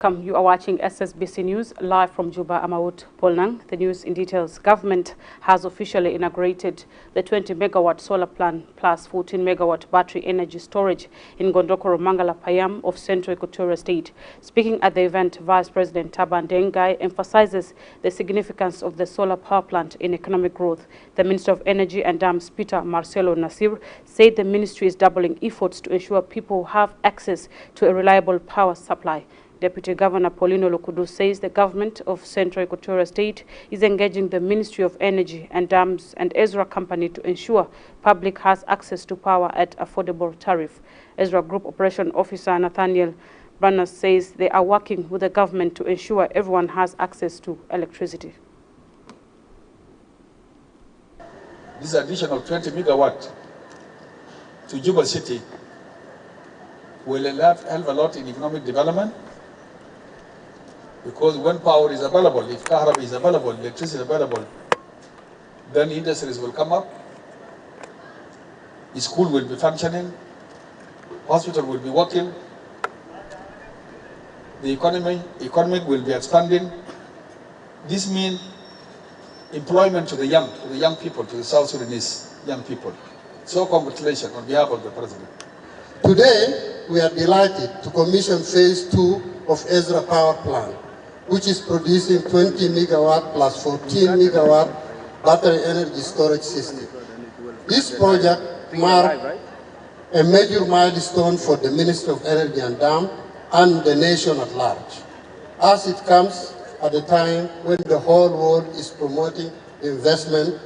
You are watching Ssbc News live from Juba. Amaut Polnang. The news in details. Government has officially inaugurated the 20-megawatt solar plant plus 14-megawatt battery energy storage in Gondokoro Mangala Payam of Central Equatoria State. Speaking at the event, Vice President Taban Dengai emphasizes the significance of the solar power plant in economic growth. The Minister of Energy and Dams, Peter Marcelo Nasir, said the ministry is doubling efforts to ensure people have access to a reliable power supply. Deputy Governor Paulino Lokudu says the government of Central Equatoria State is engaging the Ministry of Energy and Dams and Ezra Company to ensure public has access to power at affordable tariff. Ezra Group Operation Officer Nathaniel Branas says they are working with the government to ensure everyone has access to electricity. This additional 20 megawatt to Juba City will help a lot in economic development. Because when power is available, if Kahrab is available, electricity is available, then industries will come up, the school will be functioning, hospital will be working, the economy will be expanding. This means employment to the young people, to the South Sudanese young people. So congratulations on behalf of the President. Today, we are delighted to commission phase 2 of Ezra Power Plant, which is producing 20 megawatt plus 14 megawatt battery energy storage system. This project marks a major milestone for the Ministry of Energy and Dam and the nation at large, as it comes at a time when the whole world is promoting investment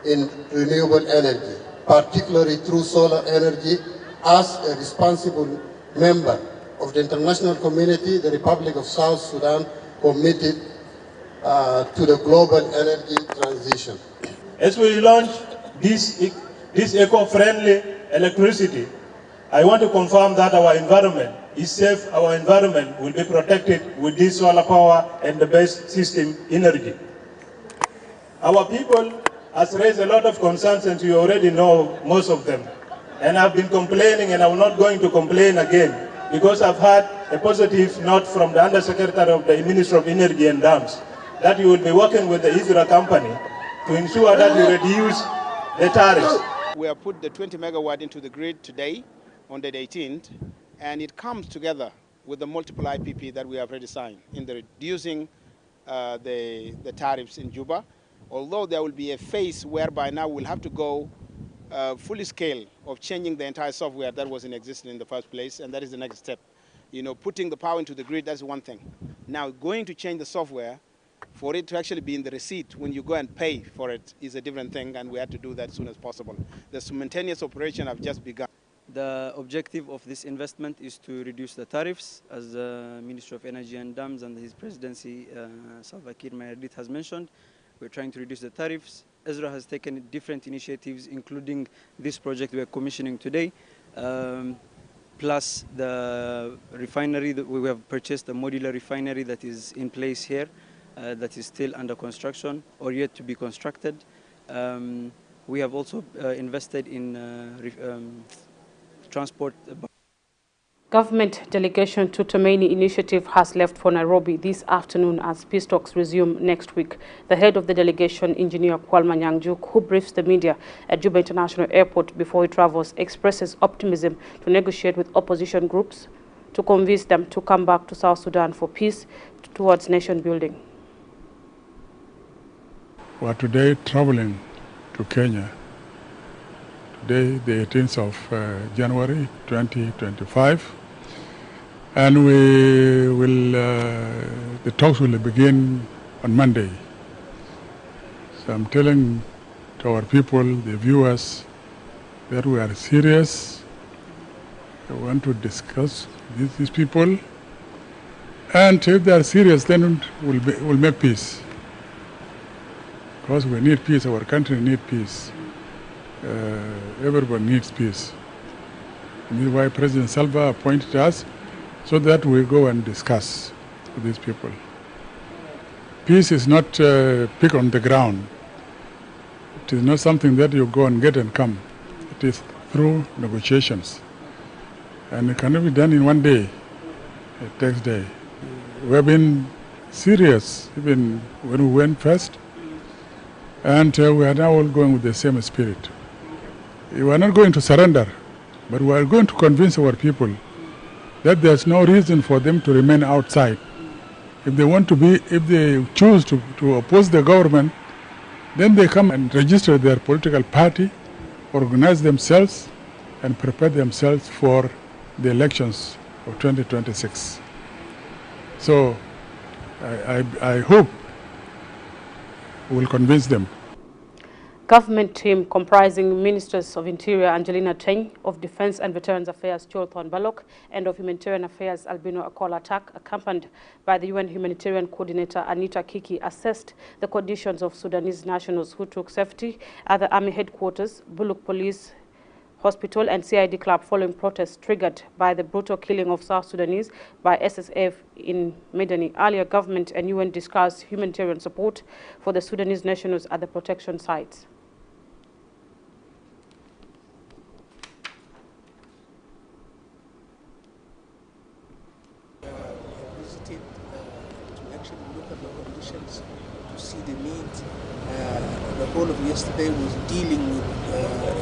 in renewable energy, particularly through solar energy. As a responsible member of the international community, the Republic of South Sudan committed to the global energy transition. As we launch this eco-friendly electricity, I want to confirm that our environment is safe, our environment will be protected with this solar power and the best system energy. Our people has raised a lot of concerns, and you already know most of them. And I've been complaining, and I'm not going to complain again, because I've had a positive note from the Undersecretary of the Ministry of Energy and Dams that you will be working with the Ezra Company to ensure that you reduce the tariffs. We have put the 20 megawatt into the grid today on the 18th, and it comes together with the multiple IPP that we have already signed in the reducing the tariffs in Juba, although there will be a phase whereby now we'll have to go fully scale of changing the entire software that was in existence in the first place, and that is the next step. You know, putting the power into the grid, that's one thing. Now, going to change the software for it to actually be in the receipt when you go and pay for it is a different thing, and we have to do that as soon as possible. The simultaneous operation have just begun. The objective of this investment is to reduce the tariffs, as the Ministry of Energy and Dams and his presidency, Salva Kiir Mayardit, has mentioned. We're trying to reduce the tariffs. Ezra has taken different initiatives, including this project we're commissioning today, plus the refinery that we have purchased, a modular refinery that is in place here, that is still under construction or yet to be constructed. We have also invested in transport. Government delegation to Tumaini Initiative has left for Nairobi this afternoon as peace talks resume next week. The head of the delegation, Engineer Kwalma Nyangjuk, who briefs the media at Juba International Airport before he travels, expresses optimism to negotiate with opposition groups to convince them to come back to South Sudan for peace towards nation building. We are today traveling to Kenya. Today, the 18th of January 2025. And the talks will begin on Monday. So I'm telling to our people, the viewers, that we are serious. We want to discuss with these people. And if they are serious, then we'll make peace. Because we need peace, our country needs peace. Everyone needs peace. And this is why President Salva appointed us, so that we go and discuss with these people. Peace is not pick on the ground. It is not something that you go and get and come. It is through negotiations. And it cannot be done in one day. It takes day. we have been serious even when we went first, and we are now all going with the same spirit. We are not going to surrender, but we are going to convince our people that there's no reason for them to remain outside. If they choose to oppose the government, then they come and register their political party, organize themselves, and prepare themselves for the elections of 2026. So I hope we'll convince them. Government team comprising Ministers of Interior Angelina Teng, of Defense and Veterans Affairs Chorthon Balok, and of Humanitarian Affairs Albino Akola Tak, accompanied by the UN Humanitarian Coordinator Anita Kiki, assessed the conditions of Sudanese nationals who took safety at the Army Headquarters, Buluk Police Hospital and CID Club following protests triggered by the brutal killing of South Sudanese by SSF in Medani. Earlier, government and UN discussed humanitarian support for the Sudanese nationals at the protection sites. Visited to actually look at the conditions, to see the needs. The whole of yesterday was dealing with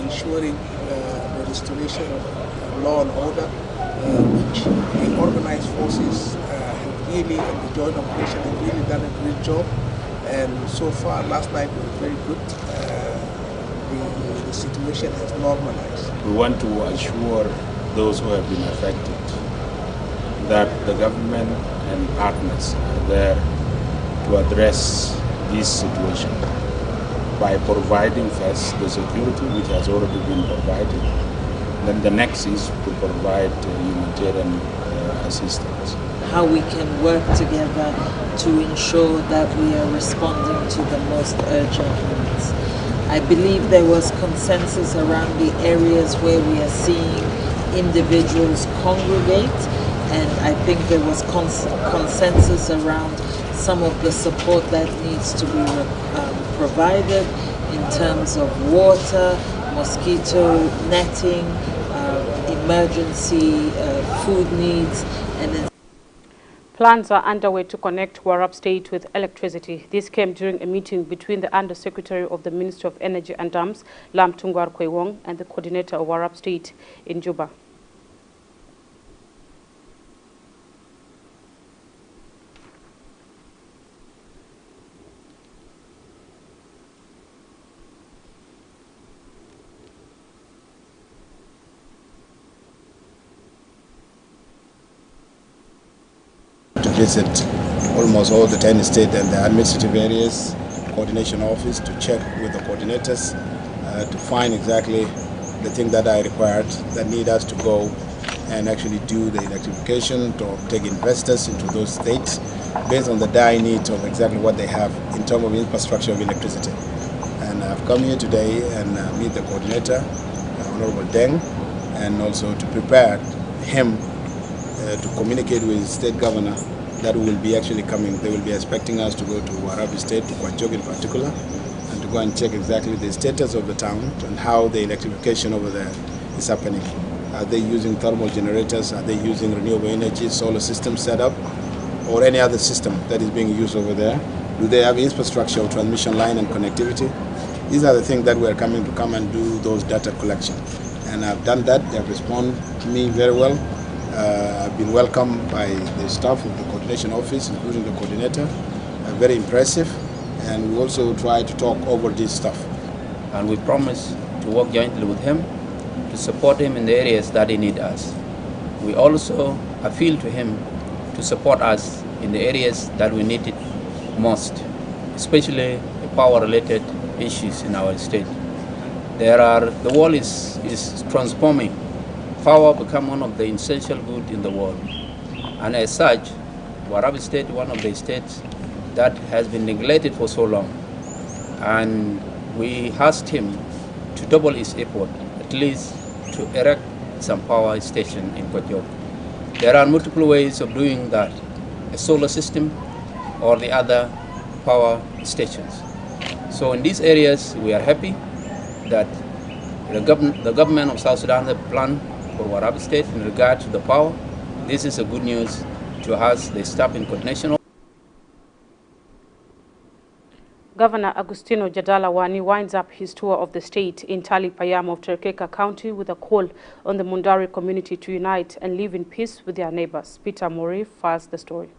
ensuring the restoration of law and order, which the organized forces have really, and the joint operation have really done a great job. And so far, last night was very good. The situation has normalized. We want to assure those who have been affected that the government and partners are there to address this situation by providing first the security which has already been provided. Then the next is to provide humanitarian assistance. How we can work together to ensure that we are responding to the most urgent needs. I believe there was consensus around the areas where we are seeing individuals congregate, and I think there was consensus around some of the support that needs to be provided in terms of water, mosquito netting, emergency food needs, and then plans are underway to connect Warab State with electricity. This came during a meeting between the Undersecretary of the Ministry of Energy and Dams, Lam Tungwar Kwewong, and the coordinator of Warab State in Juba. To visit almost all the 10 states and the administrative areas, coordination office, to check with the coordinators to find exactly the things that are required, that need us to go and actually do the electrification, to take investors into those states based on the dire needs of exactly what they have in terms of infrastructure of electricity. And I've come here today and meet the coordinator, Honorable Deng, and also to prepare him to communicate with the state governor that will be actually coming. They will be expecting us to go to Warab State, to Kwajok in particular, and to go and check exactly the status of the town and how the electrification over there is happening. Are they using thermal generators? Are they using renewable energy, solar system setup, or any other system that is being used over there? Do they have infrastructure, transmission line and connectivity? These are the things that we're coming to come and do those data collection. And I've done that. They have responded to me very well. I've been welcomed by the staff of the coordination office, including the coordinator. Very impressive, and we also try to talk over this stuff. And we promise to work jointly with him to support him in the areas that he needs us. We also appeal to him to support us in the areas that we need it most, especially the power-related issues in our state. The world is transforming. Power become one of the essential goods in the world. And as such, Warab State is one of the states that has been neglected for so long. And we asked him to double his effort, at least to erect some power station in Kwajok. There are multiple ways of doing that, a solar system or the other power stations. So in these areas, we are happy that the government of South Sudan has planned for Warab State in regard to the power. This is a good news, to us the staff in coordination. Governor Agustino Jadala Wani winds up his tour of the state in Tali Payam of Terkeka County with a call on the Mundari community to unite and live in peace with their neighbors. Peter Mori files the story.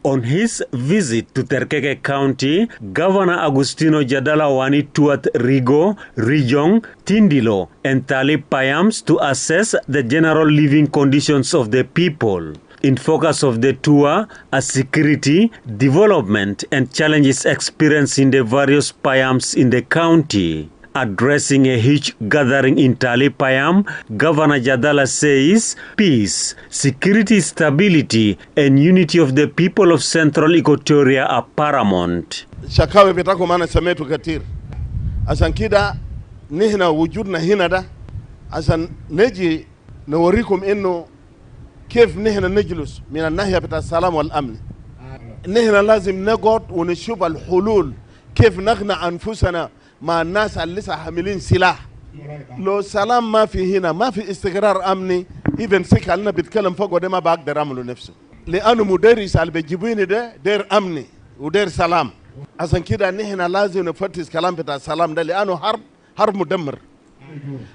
On his visit to Terkeke County, Governor Agustino Jadala Wani toured Rigo, Rijong, Tindilo, and Tali Payams to assess the general living conditions of the people. In focus of the tour are security, development, and challenges experienced in the various Payams in the county. Addressing a huge gathering in Tali Payam, Governor Jadala says peace, security, stability, and unity of the people of Central Equatoria are paramount. Shakawe betako mana sametu katir. Asan kida nihna wujudna hina da. Asan neji nawarikum inno كيف نحن نجلس من الناحية بتاع السلام والأمن. نحن لازم نقعد ونشوف الحلول كيف نغنى أنفسنا مع الناس اللي لسه حاملين سلاح. لو سلام ما في هنا ما في استقرار أمني even سيك علينا بيتكلم فوق وده ما بقدر أعمله نفسه. لأنه مدرس اللي بيجيبوني ده دير أمني ودير سلام. عشان كده نحن لازم نفتش كلام بتاع السلام ده لأنه حرب مدمر.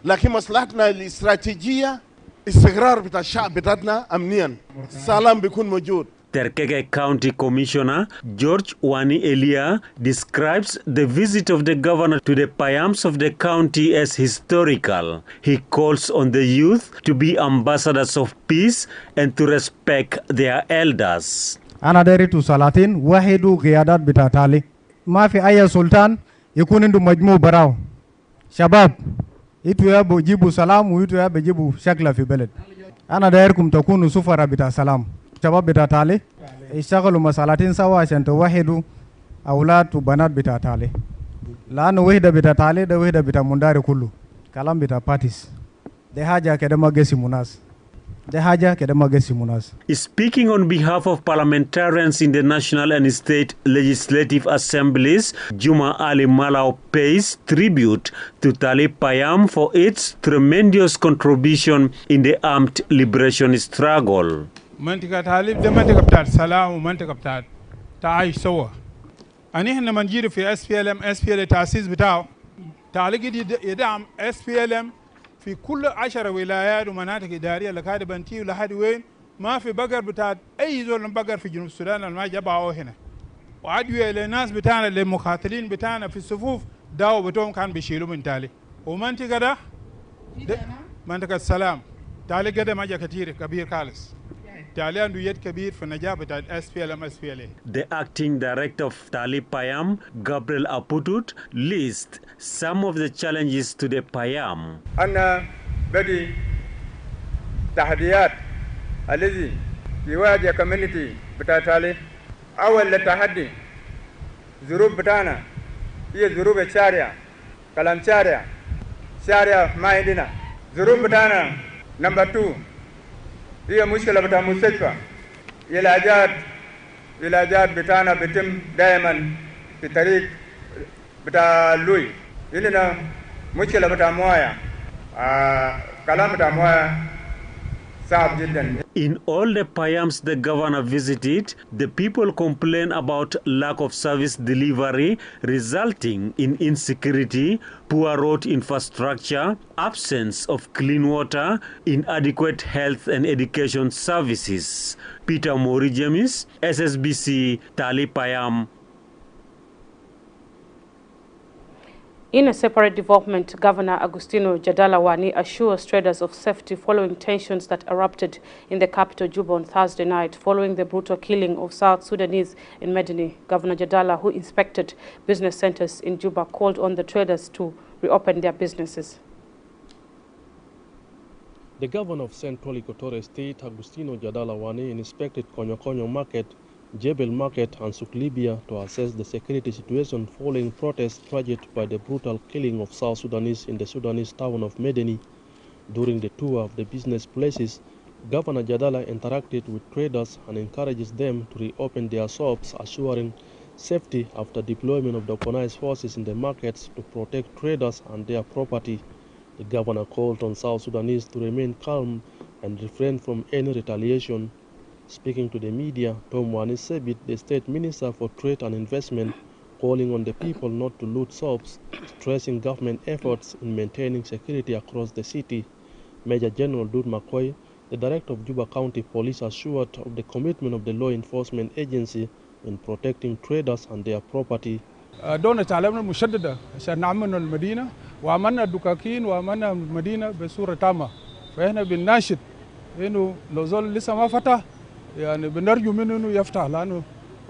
لكن مصلحتنا الاستراتيجية استقرار بتاع الشعب بتاعنا أمنيا سلام بيكون موجود. Terkeke County Commissioner George Wani Elia describes the visit of the governor to the Payams of the county as historical. He calls on the youth to be ambassadors of peace and to respect their elders. أنا دايرة سلاطين واحد قيادات بتاعتالي ما في أي سلطان يكون عنده مجموع براو شباب itu ya bojibu salam itu ya bojibu shakla fi balad ana dairkum takunu sufara bita salam shabab bita tale ishagalu masalatin sawa عشان توحدوا اولاد وبنات بتا تale لانه وحده بتا tale ده وحده بتا منداري كله كلام بتا باتيس ده حاجه كده ما جسي مناس Speaking on behalf of parliamentarians in the National and State Legislative Assemblies, Juma Ali Malau pays tribute to Tali Payam for its tremendous contribution in the armed liberation struggle. منطقة تاليب ده منطقة بتاعت سلام ومنطقة بتاعت تعايش سوا. أنا إحنا منجير في SPLM تأسيس بتاعه تعليق يدعم SPLM في كل 10 ولايات ومناطق إدارية لكاد بنتي ولحد وين ما في بقر بتاعت أي زول بقر في جنوب السودان ما جابوا هنا وعدوا إلى الناس بتاعنا المقاتلين بتاعنا في الصفوف داو بتوعهم كان بيشيلوا من تالي ومنطقة ده منطقة السلام تالي كده ما جا كتير كبير خالص تالي عنده يد كبير في النجاة بتاعت SPLA. The acting director of Tali Payam, Gabriel Aputut, lists some of the challenges to the Payam. أنا بدي تحديات الذي يواجه community بتاع تالي أول تحدي ظروف بتاعنا هي ظروف الشارع كلام شارع ما عندنا ظروف بتاعنا نمبر 2 هي مشكلة بتاع مستشفى علاجات بتاعنا بتم دائما في طريق بتاع لوي عندنا مشكلة بتاع موية كلام بتاع موية صعب جدا. In all the Payams the governor visited, the people complain about lack of service delivery resulting in insecurity, poor road infrastructure, absence of clean water, inadequate health and education services. Peter Mori James, Ssbc, Tali Payam. In a separate development, Governor Agustino Jadala Wani assures traders of safety following tensions that erupted in the capital Juba on Thursday night following the brutal killing of South Sudanese in Medini. Governor Jadala, who inspected business centers in Juba, called on the traders to reopen their businesses. The governor of Central Equatoria State, Agustino Jadala Wani, inspected Konyo Market, Jebel Market and Souk Libya to assess the security situation following protests triggered by the brutal killing of South Sudanese in the Sudanese town of Medeni. During the tour of the business places, Governor Jadala interacted with traders and encourages them to reopen their shops, assuring safety after deployment of the organized forces in the markets to protect traders and their property. The governor called on South Sudanese to remain calm and refrain from any retaliation. Speaking to the media, Tom Ssbc, the State Minister for Trade and Investment, calling on the people not to loot shops, stressing government efforts in maintaining security across the city. Major General Dud McCoy, the Director of Juba County Police, assured of the commitment of the law enforcement agency in protecting traders and their property. دون تعليمنا المشددة عشان نعمل المدينة وعملنا الدكاكين وعملنا المدينة بصورة تامة. فإحنا بنناشد إنه لو زول لسه ما فتح يعني بنرجو منه إنه يفتح لأنه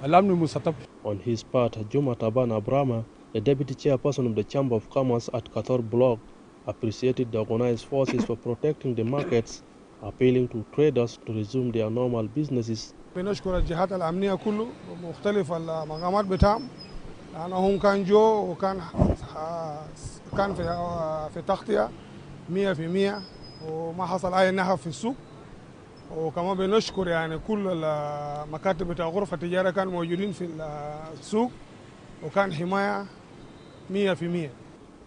الأمن مستتب. On his part, Juma Taban Abrama, the Deputy Chairperson of the Chamber of Commerce at Qatar Block, appreciated the organized forces for protecting the markets, appealing to traders to resume their normal businesses. بنشكر الجهات الأمنية كله مختلف المقامات بتاعهم لأنهم كان جو وكان في تغطية 100% وما حصل أي نهب في السوق. وكمان بنشكر يعني كل المكاتب بتاع غرفة التجارة كانوا موجودين في السوق وكان حماية 100%.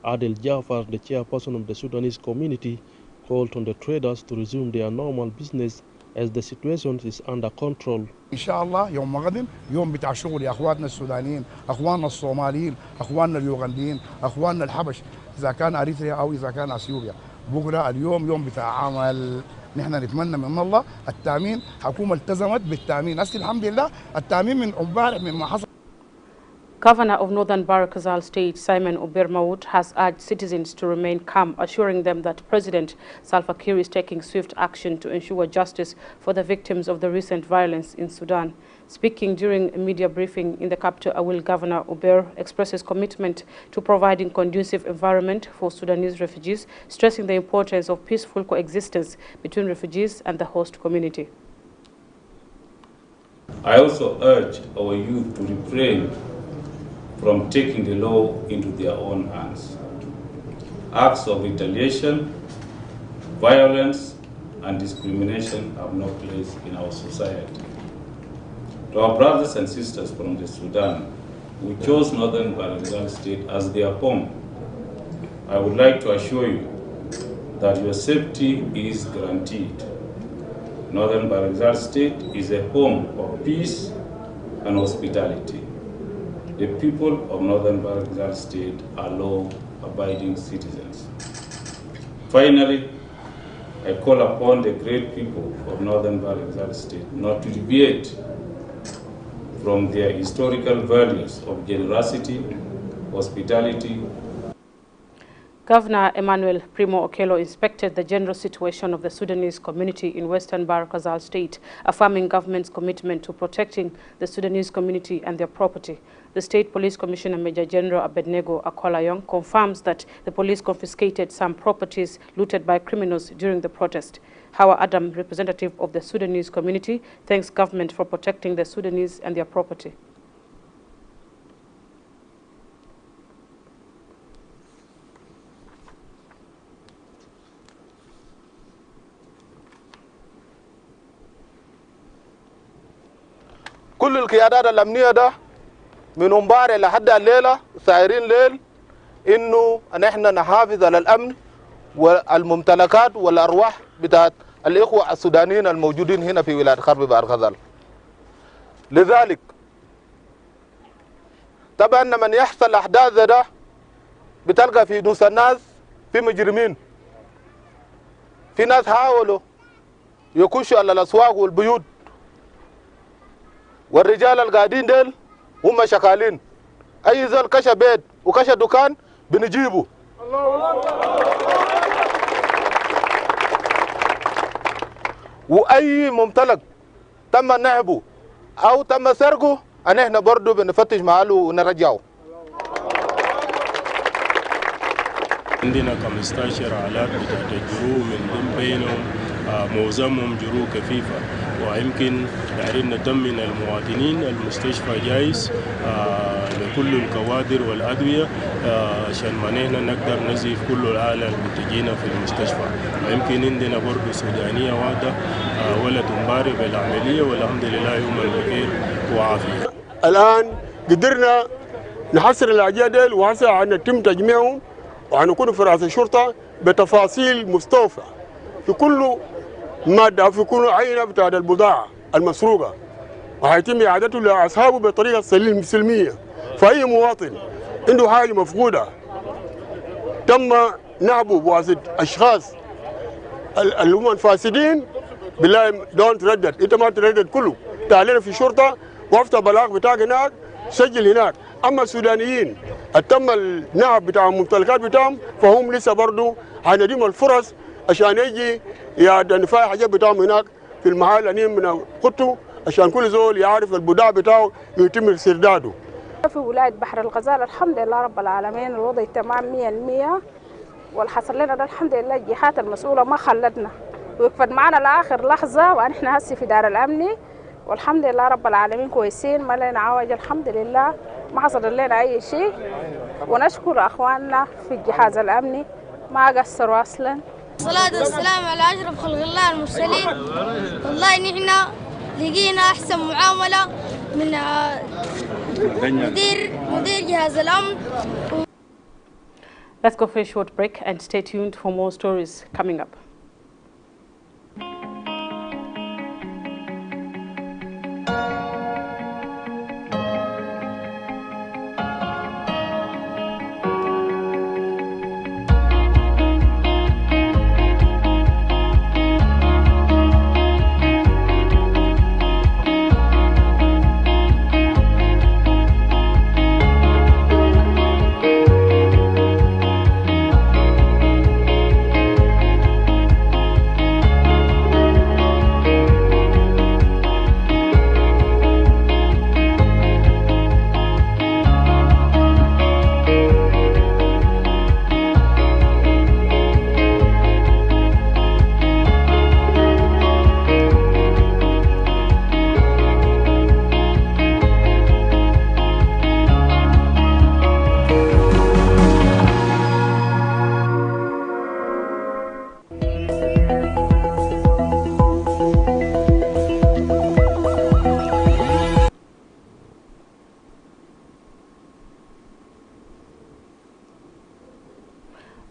Adel Jafar, the chairperson of the Sudanese community, called on the traders to resume their normal business as the situation is under control. إن شاء الله يوم غد يوم بتاع شغل يا أخواتنا السودانيين، أخواننا الصوماليين، أخواننا اليوغنديين، أخواننا الحبش، إذا كان أريتريا أو إذا كان أثيوبيا. بكرة اليوم يوم بتاع عمل، نحن نتمنى من الله التأمين، حكومة التزمت بالتأمين، أصل الحمد لله التأمين من امبارح مما حصل. Governor of Northern Barakazal State, Simon Ober Maud, has urged citizens to remain calm, assuring them that President Salva Kiir is taking swift action to ensure justice for the victims of the recent violence in Sudan. Speaking during a media briefing in the capital, Awil, Governor Ober expresses commitment to providing conducive environment for Sudanese refugees, stressing the importance of peaceful coexistence between refugees and the host community. I also urge our youth to refrain from taking the law into their own hands. Acts of retaliation, violence, and discrimination have no place in our society. To our brothers and sisters from the Sudan who chose Northern Barakazal State as their home, I would like to assure you that your safety is guaranteed. Northern Barakazal State is a home of peace and hospitality. The people of Northern Barakazal State are law-abiding citizens. Finally, I call upon the great people of Northern Barakazal State not to deviate from their historical values of generosity, hospitality. Governor Emmanuel Primo Okello inspected the general situation of the Sudanese community in Western Barakazal State, affirming government's commitment to protecting the Sudanese community and their property. The State Police Commissioner Major General Abednego Akolayong confirms that the police confiscated some properties looted by criminals during the protest. Hawa Adam, representative of the Sudanese community, thanks government for protecting the Sudanese and their property. كل القيادات الأمنية ده من امبارح لحد الليلة سايرين ليل إنه نحن نحافظ على الأمن والممتلكات والأرواح بتاعت الإخوة السودانيين الموجودين هنا في ولاية غرب بارغزال. لذلك طبعا من يحصل أحداث ده بتلقى في نص الناس في مجرمين، في ناس حاولوا يكشوا على الأسواق والبيوت، والرجال القاعدين ديل هم شغالين. أي زول كشى بيت وكشى دكان بنجيبه. وأي ممتلك تم نهبه أو تم سرقه أنا برضه بنفتش معاه ونرجعه. عندنا 15 آلات بتاعت الجروح من بينهم معظمهم جروح كثيفة، ويمكن دايرين نطمن المواطنين المستشفى جايز لكل الكوادر والأدوية عشان ما نحن نقدر نزيف كل الآلة المنتجين في المستشفى. ويمكن عندنا برضه سودانية واحدة ولد امبارح بالعملية والحمد لله يوم البخير وعافية. الآن قدرنا نحصر الأجيال وهسه هنتم تجميعهم وهنكون في رأس الشرطة بتفاصيل مستوفى في كل مادة في كل عينة بتاع البضاعة المسروقة، وهيتم إعادته لأصحابه بطريقة سلمية. فأي مواطن عنده حاجة مفقودة تم نهبه بواسطة أشخاص اللي هم الفاسدين، بالله دون تردد، أنت ما تردد كله، تعال في الشرطة وافتح بلاغ بتاعك هناك، سجل هناك. أما السودانيين تم النهب بتاع الممتلكات بتاعهم فهم لسه برضه هنديهم الفرص عشان يجي يدفع حاجات بتاعهم هناك في المحل أني من خطه عشان كل زول يعرف البضاعة بتاعه يتم استرداده. في ولاية بحر الغزال الحمد لله رب العالمين الوضع تمام 100%، والحصل لنا ده الحمد لله الجهات المسؤولة ما خلتنا وقفت معنا لآخر لحظة، ونحن هسه في دار الأمن والحمد لله رب العالمين كويسين، ما لنا عوج الحمد لله، ما حصل لنا أي شيء، ونشكر أخواننا في الجهاز الأمني ما قصروا أصلا. الصلاة والسلام على أشرف خلق الله المرسلين. والله نحن لقينا أحسن معاملة من مدير جهاز الأمن. Let's go for a short break and stay tuned for more stories coming up.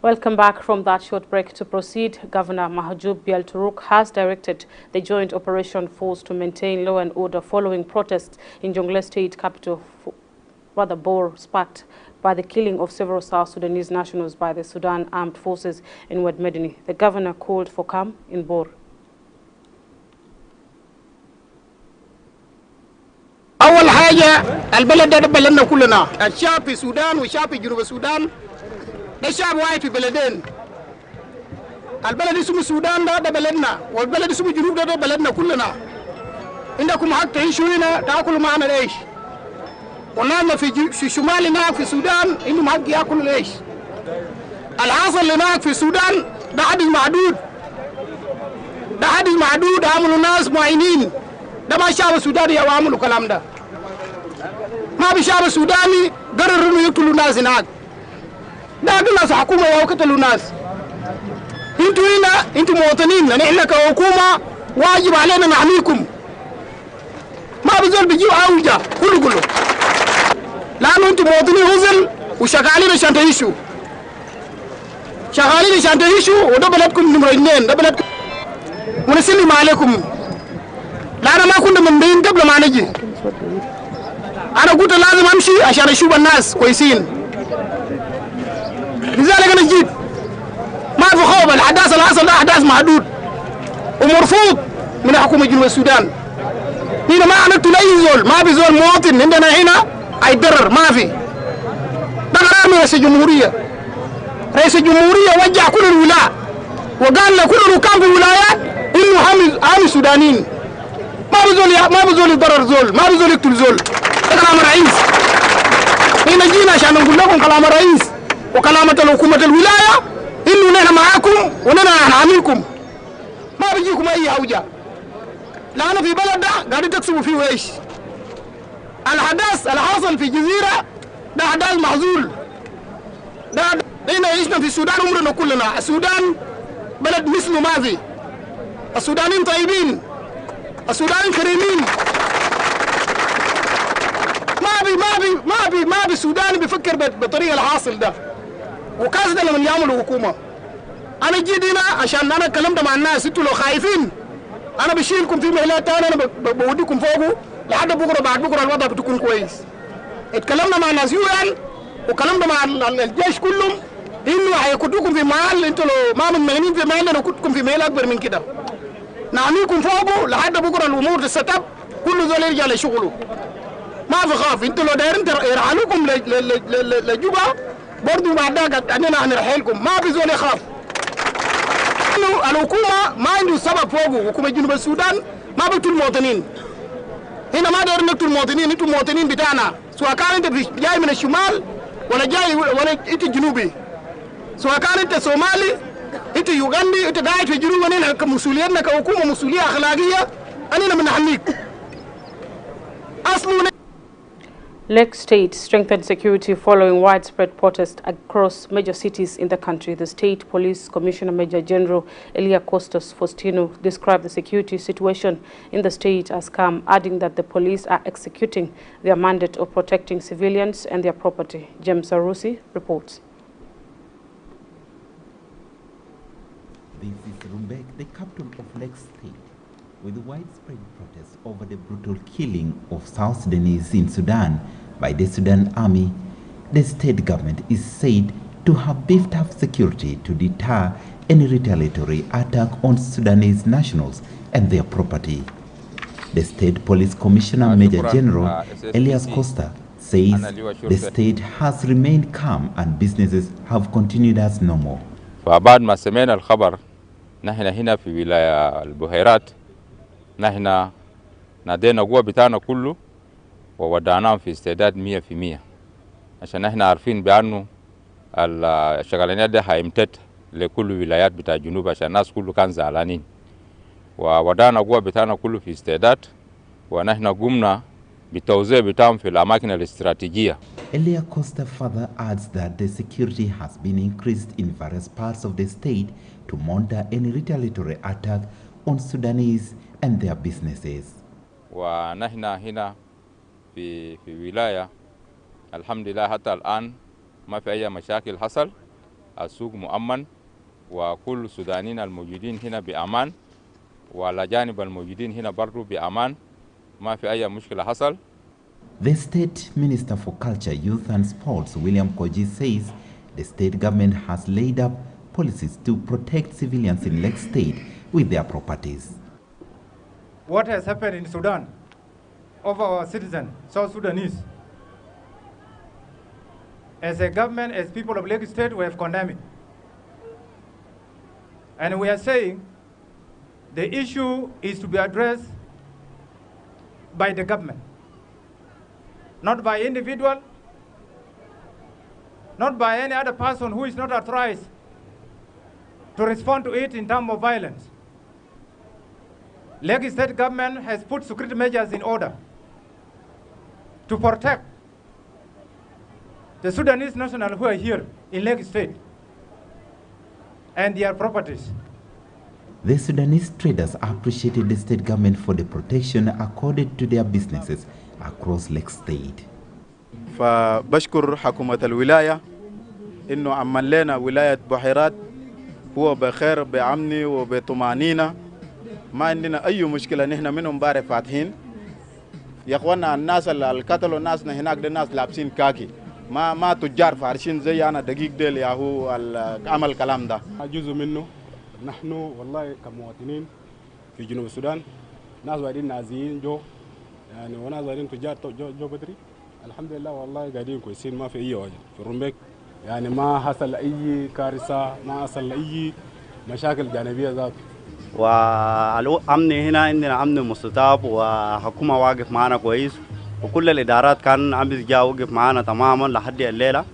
Welcome back from that short break. To proceed, Governor Mahjoub Bialturuk has directed the Joint Operation Force to maintain law and order following protests in Jonglei State capital, Bor, sparked by the killing of several South Sudanese nationals by the Sudan Armed Forces in Wad Medini. The governor called for calm in Bor. أول حاجة البلد ده بلدنا كلنا، الشعب في السودان والشعب في جنوب السودان ده شعب واحد في بلدين. البلد اسمه السودان ده بلدنا، والبلد اسمه الجنوب ده بلدنا كلنا. عندكم حق تعيشوا هنا تاكلوا معنا العيش، ونحن في الشمال هناك في السودان عندهم حق ياكلوا العيش. الحاصل هناك في السودان ده حدث معدود، ده حدث معدود عملوا ناس معينين. ده ما الشعب السوداني يعملوا الكلام ده، ما بالشعب السوداني قرروا انه يقتلوا الناس هناك. ده الناس حكومه يقتلوا الناس. انتوا هنا انتوا مواطنين، نحن كحكومه واجب علينا نحميكم. ما بزول بيجيب اوجه كله لانه انتوا مواطنين هزل وشغالين عشان تعيشوا، شغالين عشان تعيشوا، وده بلدكم نمرة 2، ده بلدكم ونسلم عليكم. لأن ما كنا من بين قبل ما نجي. أنا قلت لازم أمشي عشان أشوف الناس كويسين. لذلك أنا جيت. ما في خوف، الأحداث اللي حصل ده أحداث محدود ومرفوض من حكومة جنوب السودان. هنا ما عملتوا لأي زول، ما في زول مواطن عندنا هنا هيتضرر، ما في. ده قرار من رئيس الجمهورية. رئيس الجمهورية وجه كل الولاة وقال لكل ركام في الولايات إنه حامي السودانيين. ما بزول يضرر زول، ما بزول يقتل زول. ده كلام الرئيس. هنا جينا عشان نقول لكم كلام الرئيس وكلامة الحكومة الولاية إنه نحن معاكم ونحن نحاميكم. ما بيجيكم أي حوجة. لأن في بلد ده قاعدين تكسبوا فيه إيش؟ الحدث اللي حصل في الجزيرة ده حدث معزول. ده هنا عشنا في السودان عمرنا كلنا، السودان بلد مثله ما في. السودانيين طيبين، السودانيين كريمين، ما في ما في سوداني بيفكر بالطريقه الحاصل ده، وكاس ده لما يعملوا حكومه. انا جيت هنا عشان انا اتكلمت مع الناس، انتوا لو خايفين انا بشيلكم في محلات ثانيه، انا بوديكم فوقه لحد بكره، بعد بكره الوضع بتكون كويس. اتكلمنا مع الناس يوال وكلمنا مع الجيش كلهم انه هيكتوكم في محل، انتوا لو ما مطمئنين في محل انا كنتكم في محل اكبر من كده. نعنيكم فوقه لحد بكره الامور تستتب، كل ذول يرجع لشغله. ما في خاف، انتوا لو دايرين يرحلوكم لجوبا برضه بعد ذاك اننا هنرحلكم، ما في زول يخاف. الحكومه ما عنده سبب فوقه، حكومه جنوب السودان ما بتقتل المواطنين. هنا ما دايرين نقتل المواطنين، انتوا المواطنين بتاعنا، سواء كان انت جاي من الشمال ولا جاي ولا انت جنوبي، سواء كان انت صومالي انت يوغندي انت قاعد في جنوب، اننا كمسؤوليتنا كحكومه مسؤوليه اخلاقيه اننا بنحميك. اصله Lake State strengthened security following widespread protests across major cities in the country. The State Police Commissioner Major General Elia Costas Faustino described the security situation in the state as calm, adding that the police are executing their mandate of protecting civilians and their property. James Arusi reports. This is Rumbek, the capital of Lake State, with widespread protests over the brutal killing of South Sudanese in Sudan by the Sudan Army. The state government is said to have beefed up security to deter any retaliatory attack on Sudanese nationals and their property. The State Police Commissioner Major General Elias Costa says the state has remained calm and businesses have continued as normal. فبعد ما سمعنا الخبر نحن هنا في ولاية البحيرات نحن نادينا قوة بتاعنا كله وودعناهم في استعداد 100% عشان نحن عارفين بأنه الشغلانيات دي هيمتد لكل ولايات بتاع الجنوب عشان الناس كله كان زعلانين وودعنا قوة بتاعنا كله في استعداد ونحن قمنا بالتوزيع بتاعهم في الأماكن الاستراتيجية. Elia Costa further adds that the security has been increased in various parts of the state to monitor any retaliatory attack on Sudanese and their businesses. ونحن هنا في ولاية الحمد لله حتى الآن ما في أي مشاكل حصل، السوق مؤمن وكل السودانيين الموجودين هنا بأمان والأجانب الموجودين هنا برضو بأمان، ما في أي مشكلة حصل. The State Minister for Culture, Youth and Sports, William Koji, says the state government has laid up policies to protect civilians in Lake State with their properties. What has happened in Sudan of our citizens, South Sudanese, as a government, as people of Lake State, we have condemned it. And we are saying the issue is to be addressed by the government, not by individual, not by any other person who is not authorized to respond to it in terms of violence. Lake State government has put security measures in order to protect the Sudanese nationals who are here in Lake State and their properties. The Sudanese traders appreciated the state government for the protection accorded to their businesses across Lake State. فبشكر حكومة الولاية إنه عمل لنا ولاية بحيرات هو بخير بأمن وبطمأنينة، ما عندنا أي مشكلة، نحن منهم باري فاتحين. يا إخوانا الناس اللي قتلوا ناسنا هناك ده ناس لابسين كاكي، ما تجار فارشين زي أنا دقيق ديل ياهو عمل الكلام ده. جزء منه نحن والله كمواطنين في جنوب السودان ناس قاعدين نازيين جو يعني وناس قاعدين تجار جو بدري، الحمد لله والله قاعدين كويسين، ما في أي وجه في الرمبيك، يعني ما حصل أي كارثة، ما حصل أي مشاكل جانبية ذات. والأمن هنا عندنا أمن مستطاب وحكومة واقف معنا كويس، وكل الإدارات كان عم بيجا وقف معنا تماما لحد الليلة.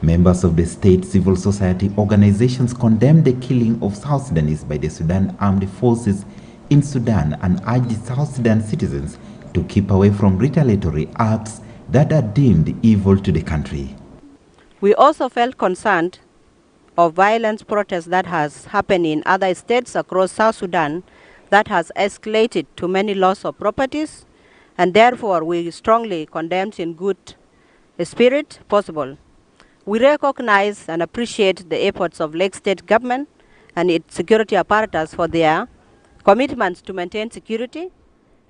Members of the state civil society organizations condemned the killing of South Sudanese by the Sudan Armed Forces in Sudan and urged South Sudan citizens to keep away from retaliatory acts that are deemed evil to the country. We also felt concerned of violent protests that has happened in other states across South Sudan that has escalated to many loss of properties and therefore we strongly condemn in good spirit possible. We recognize and appreciate the efforts of Lake State government and its security apparatus for their commitments to maintain security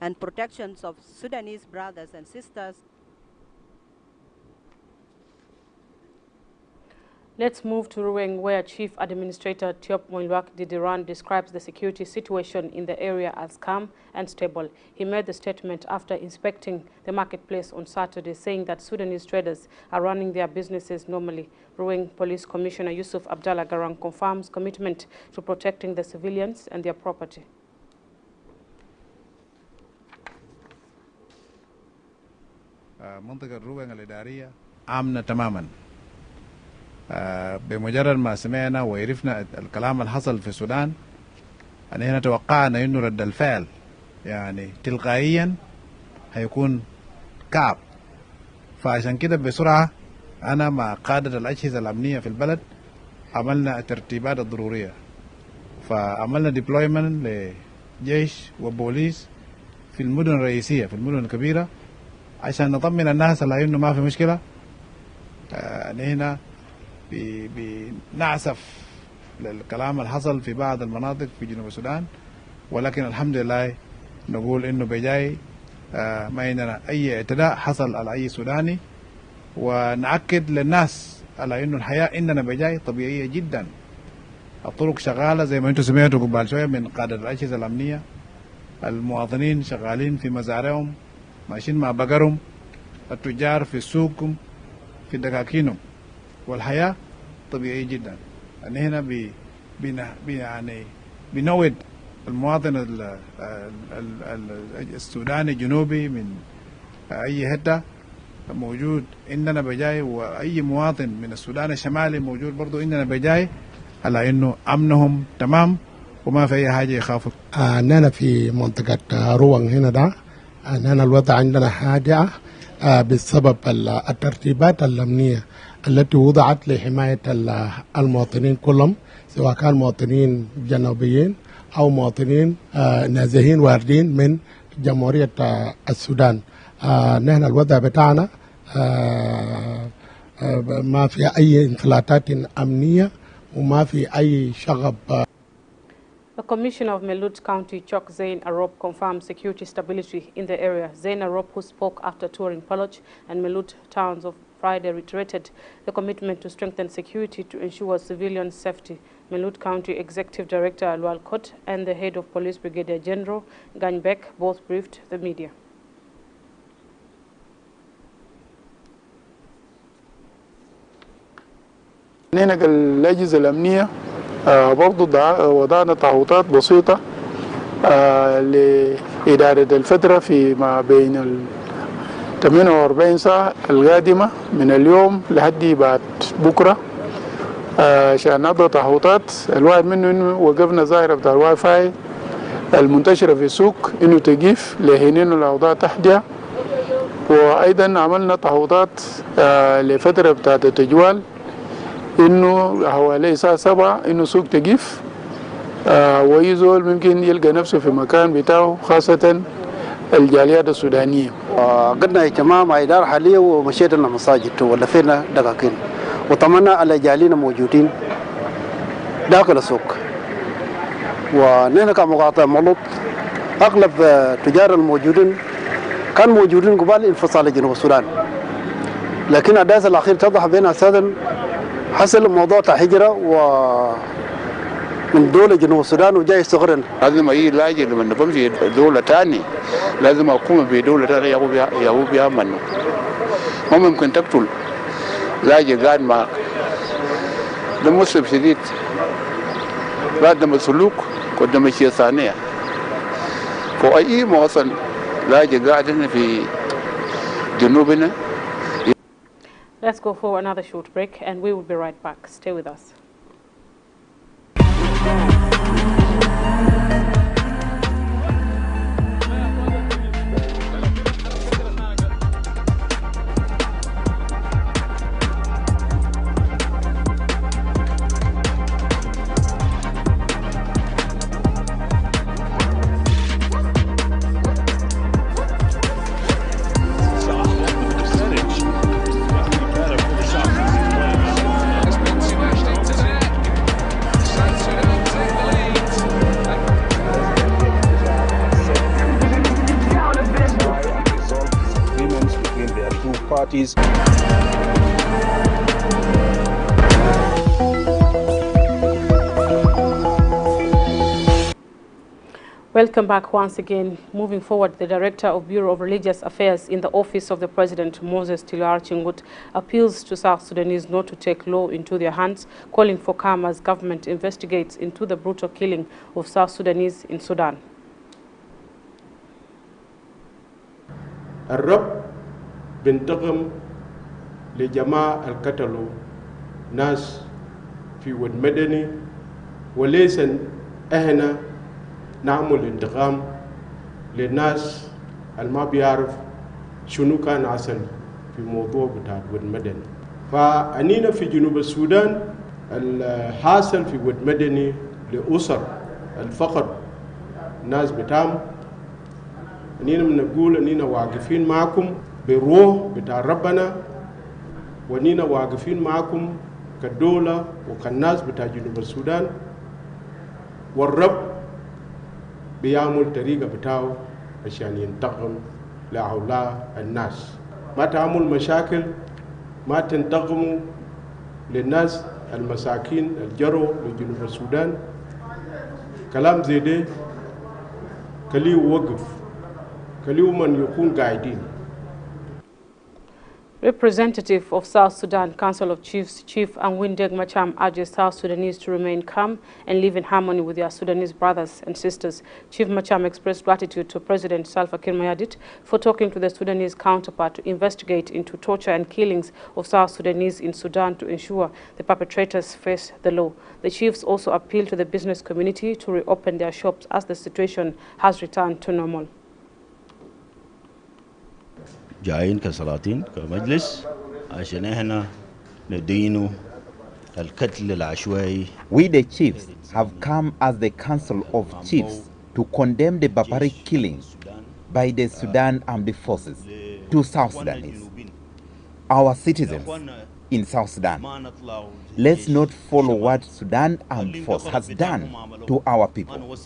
and protections of Sudanese brothers and sisters. Let's move to Ruweng, where Chief Administrator Tiop Moilwak Didiran describes the security situation in the area as calm and stable. He made the statement after inspecting the marketplace on Saturday, saying that Sudanese traders are running their businesses normally. Ruweng Police Commissioner Yusuf Abdallah Garang confirms commitment to protecting the civilians and their property. منطقة روينغ الإدارية آمنة تماما. بمجرد ما سمعنا وعرفنا الكلام اللي حصل في السودان أن هنا توقعنا إنه رد الفعل يعني تلقائيا هيكون كعب، فعشان كده بسرعة أنا مع قادة الأجهزة الأمنية في البلد عملنا الترتيبات الضرورية، فعملنا ديبلويمنت لجيش وبوليس في المدن الرئيسية في المدن الكبيرة عشان نطمن الناس على إنه ما في مشكلة. هنا بنعسف للكلام اللي حصل في بعض المناطق في جنوب السودان، ولكن الحمد لله نقول إنه بجاي ما عندنا أي اعتداء حصل على أي سوداني، ونأكد للناس على إنه الحياة عندنا بجاي طبيعية جدا. الطرق شغالة زي ما أنتم سمعتوا قبل شوية من قادة الأجهزة الأمنية. المواطنين شغالين في مزارعهم، ماشيين مع بقرهم، التجار في سوقهم، في دكاكينهم، والحياة طبيعية جدا. يعني هنا يعني بنود المواطن السوداني الجنوبي من أي حتة موجود عندنا بجاي، وأي مواطن من السودان الشمالي موجود برضو عندنا بجاي، على إنه أمنهم تمام وما في أي حاجة يخافوا. أننا في منطقة روان هنا ده أننا الوضع عندنا هادئة بسبب الترتيبات الأمنية التي وضعت لحماية المواطنين كلهم، سواء كان مواطنين جنوبيين أو مواطنين نازحين واردين من جمهورية السودان. نحن الوضع بتاعنا ما في أي انفلاتات أمنية وما في أي شغب. The Commissioner of Melut County, Chok Zain Arop, confirmed security stability in the area. Zain Arop, who spoke after touring Paloch and Melut towns of Friday, reiterated the commitment to strengthen security to ensure civilian safety. Melut County Executive Director Alwal Kot and the head of Police Brigadier General Ganybek both briefed the media. هناك الأجهزة الأمنية برضو وضعنا تعويضات بسيطة لإدارة الفترة فيما بين 48 ساعة القادمة من اليوم لحد بعد بكرة، عشان نضع تعويضات. الواحد منه إنه وقفنا ظاهرة بتاع الواي فاي المنتشرة في السوق إنه تقيف لحين إنه الأوضاع تهدأ، وأيضا عملنا تعويضات لفترة بتاعت التجوال إنه حوالي الساعة 7 إنه سوق تقيف، ويزول ممكن يلقى نفسه في مكان بتاعه، خاصة الجاليات السودانية. قدنا اجتماع مع إدارة حالية ومشيت لنا مساجد ولفينا دقاقين، وطمنا على جالينا موجودين داخل السوق. ونحن كمقاطع ملوط أغلب تجار الموجودين كانوا موجودين قبل انفصال جنوب السودان، لكن الأحداث الأخيرة اتضح بين أساسا حصل موضوع هجرة من دولة جنوب السودان وجاي يستغرن. لازم أي لاجئ لما بمشي دولة تاني لازم أقوم بدولة تانية يهو بها منه. ما ممكن تقتل لاجئ قاعد معك، ده مسلم شديد، قدم السلوك قدم الشيء ثانية. فأي مواطن لاجئ قاعد هنا في جنوبنا. Let's go for another short break and we will be right back. Stay with us. parties. Welcome back once again. Moving forward, the Director of Bureau of Religious Affairs in the Office of the President, Moses Tilar Chingut, appeals to South Sudanese not to take law into their hands, calling for calm as government investigates into the brutal killing of South Sudanese in Sudan. الرب بنتقم لجماعة القتلوا ناس في ود مدني وليس احنا نعمل انتقام للناس ما بيعرف شنو كان عسل في موضوع بتاع ود مدني. فأنينا في جنوب السودان الحاصل في ود مدني لأسر الفقر ناس بتام، أنينا بنقول أنينا واقفين معكم بالروح بتاع ربنا، وأنينا واقفين معكم كدولة وكالناس بتاع جنوب السودان، والرب بيعمل طريقة بتاعه عشان ينتقم لهؤلاء الناس. ما تعمل مشاكل، ما تنتقموا للناس المساكين الجروا لجنوب السودان. كلام زي ده كليه وقف، كليه من يكون قاعدين. Representative of South Sudan Council of Chiefs, Chief Anwindeg Macham, urges South Sudanese to remain calm and live in harmony with their Sudanese brothers and sisters. Chief Macham expressed gratitude to President Salva Kiir Mayardit for talking to the Sudanese counterpart to investigate into torture and killings of South Sudanese in Sudan to ensure the perpetrators face the law. The chiefs also appealed to the business community to reopen their shops as the situation has returned to normal. جايين كسلاطين كمجلس عشان احنا ندينوا القتل العشوائي. We the chiefs have come as the Council of Chiefs to condemn the barbaric killing by the Sudan Armed Forces to South Sudanese, our citizens in South Sudan. Let's not follow what Sudan Armed Force has done to our people.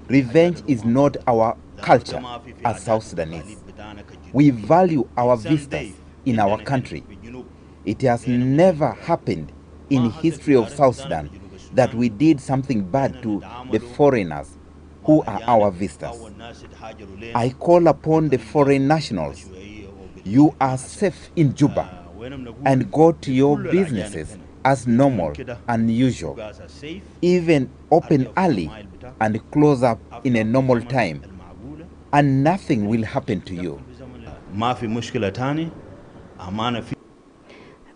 Revenge is not our culture as South Sudanese. We value our visitors in our country. It has never happened in history of South Sudan that we did something bad to the foreigners who are our visitors. I call upon the foreign nationals. You are safe in Juba and go to your businesses as normal and usual. Even open early and close up in a normal time, and nothing will happen to you.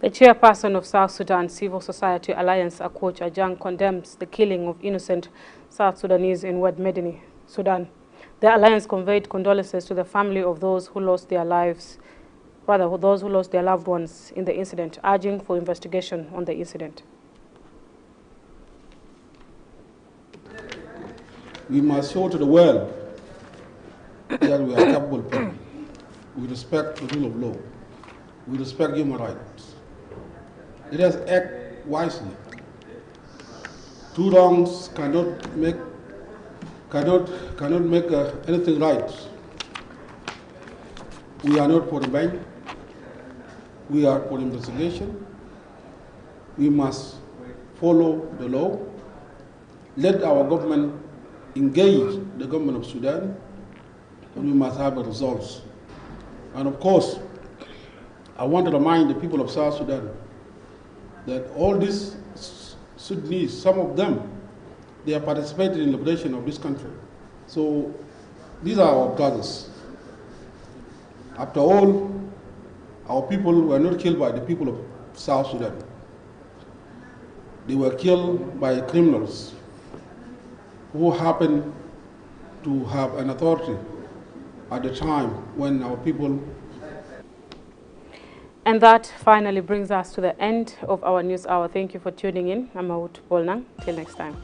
The chairperson of South Sudan Civil Society Alliance, Akoch Ajang, condemns the killing of innocent South Sudanese in Wad Medini, Sudan. The alliance conveyed condolences to the family of those who lost their lives, those who lost their loved ones in the incident, urging for investigation on the incident. We must show to the world that we are capable people. We respect the rule of law. We respect human rights. Let us act wisely. Two wrongs cannot make anything right. We are not for the bank. We are for investigation. We must follow the law. Let our government engage the government of Sudan, and we must have results. And of course, I want to remind the people of South Sudan that all these Sudanese, some of them, they have participated in the liberation of this country. So these are our brothers. After all, our people were not killed by the people of South Sudan. They were killed by criminals who happened to have an authority at the time when our people. And that finally brings us to the end of our news hour. Thank you for tuning in. I'm Maud Bolnang. Till next time.